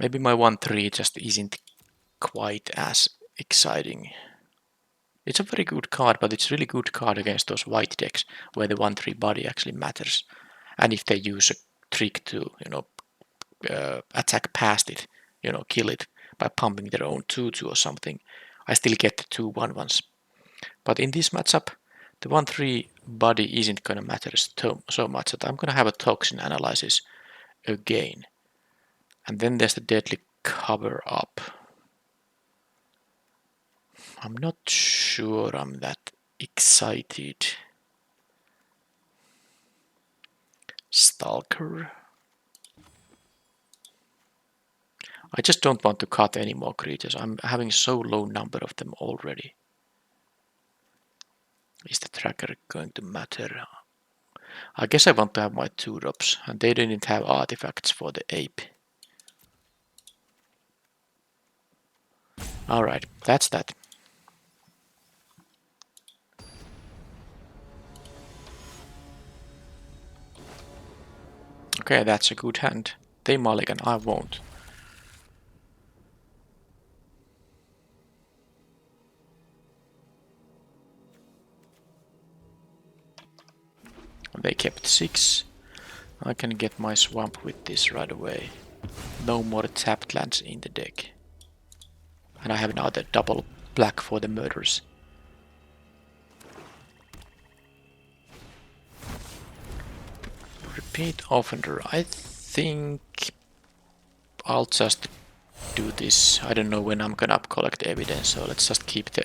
Maybe my 1-3 just isn't quite as exciting. It's a very good card, but it's really good card against those white decks where the 1-3 body actually matters. And if they use a trick to, you know, attack past it, you know, kill it by pumping their own 2-2 or something, I still get the 2 1-1s. But in this matchup, the 1-3 body isn't gonna matter so much that I'm gonna have a Toxin Analysis again. And then there's the Deadly Cover Up. I'm not sure I'm that excited. Stalker. I just don't want to cut any more creatures. I'm having so low number of them already. Is the tracker going to matter? I guess I want to have my 2 drops, and they didn't have artifacts for the ape. Alright, that's that. Okay, that's a good hand. They mulligan, I won't. They kept 6. I can get my swamp with this right away. No more tapped lands in the deck. And I have now the double black for the Murderers. Repeat offender. I think I'll just do this. I don't know when I'm gonna collect evidence, so let's just keep the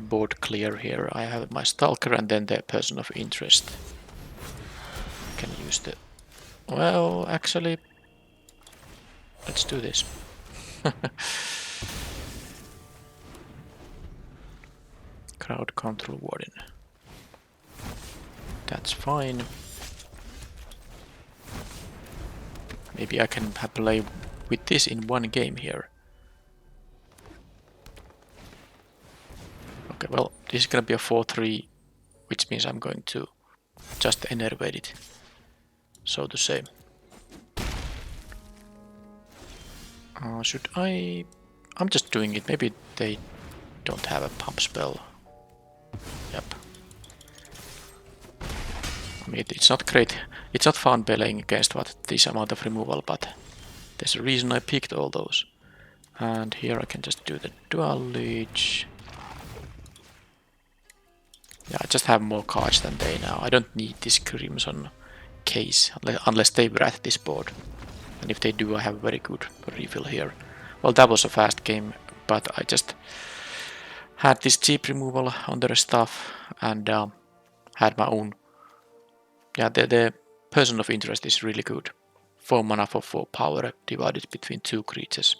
board clear here. I have my stalker and then the person of interest. Can use the... Well, actually, let's do this. Crowd control warden. That's fine. Maybe I can play with this in one game here. Okay, well, this is gonna be a 4-3, which means I'm going to just enervate it, so to say. Should I... I'm just doing it. Maybe they don't have a pump spell. Yep. I mean, it's not great. It's not fun playing against this amount of removal, but there's a reason I picked all those. And here I can just do the dual leech. Yeah, I just have more cards than they now. I don't need this Crimson case unless they wrath this board. And if they do, I have a very good refill here. Well, that was a fast game, but I just had this cheap removal on their stuff and had my own. Yeah, the person of interest is really good. 4 mana for 4 power divided between 2 creatures.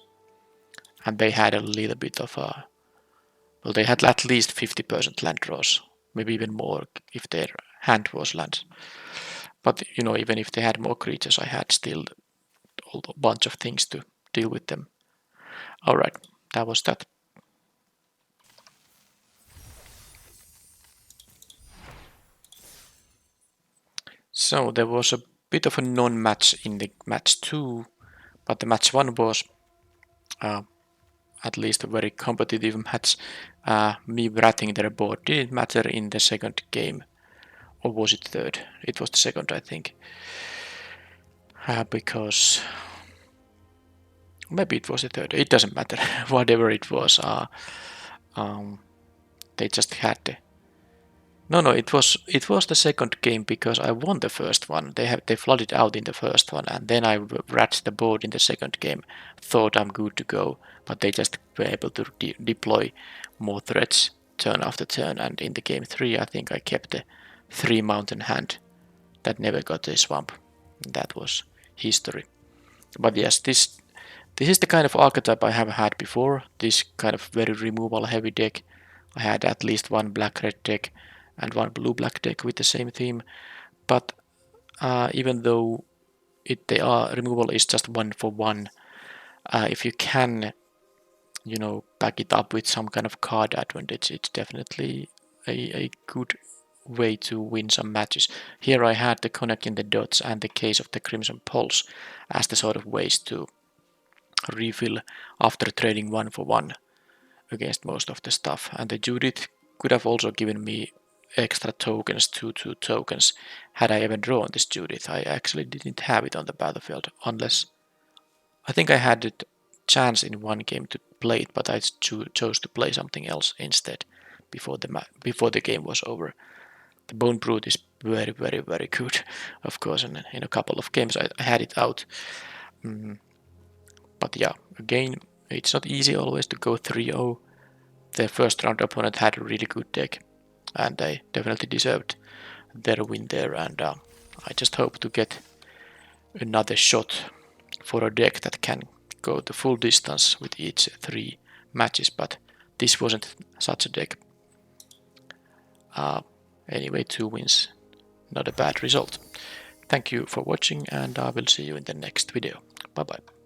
And they had a little bit of a... Well, they had at least 50% land draws. Maybe even more if their hand was lands. But, you know, even if they had more creatures, I had still a bunch of things to deal with them. Alright, that was that. So there was a bit of a non-match in the match 2, but the match 1 was at least a very competitive match. Me wrathing their board didn't matter in the second game. Or was it third? It was the second, I think. Because... Maybe it was the third. It doesn't matter. Whatever it was. They just had the... No, it was the second game because I won the first one. They flooded out in the first one, and then I wrapped the board in the second game. Thought I'm good to go, but they just were able to deploy more threats turn after turn. And in the game 3, I think I kept the 3 mountain hand that never got a swamp. That was history. But yes, this is the kind of archetype I have had before. This kind of very removal heavy deck. I had at least one black-red deck and one blue-black deck with the same theme, but even though removal is just 1 for 1, if you can, you know, back it up with some kind of card advantage, it's definitely a good way to win some matches. Here I had the connecting the dots and the case of the Crimson Pulse as the sort of ways to refill after trading 1 for 1 against most of the stuff, and the Judith could have also given me extra tokens, 2/2 tokens, had I ever drawn this Judith. I actually didn't have it on the battlefield, unless... I think I had the chance in one game to play it, but I chose to play something else instead before the game was over. The Bone Brute is very, very, very good, of course, and in a couple of games I had it out. But yeah, again, it's not easy always to go 3-0. The first round opponent had a really good deck, and they definitely deserved their win there, and I just hope to get another shot for a deck that can go the full distance with each 3 matches, but this wasn't such a deck. Anyway, 2 wins, not a bad result. Thank you for watching, and I will see you in the next video. Bye bye.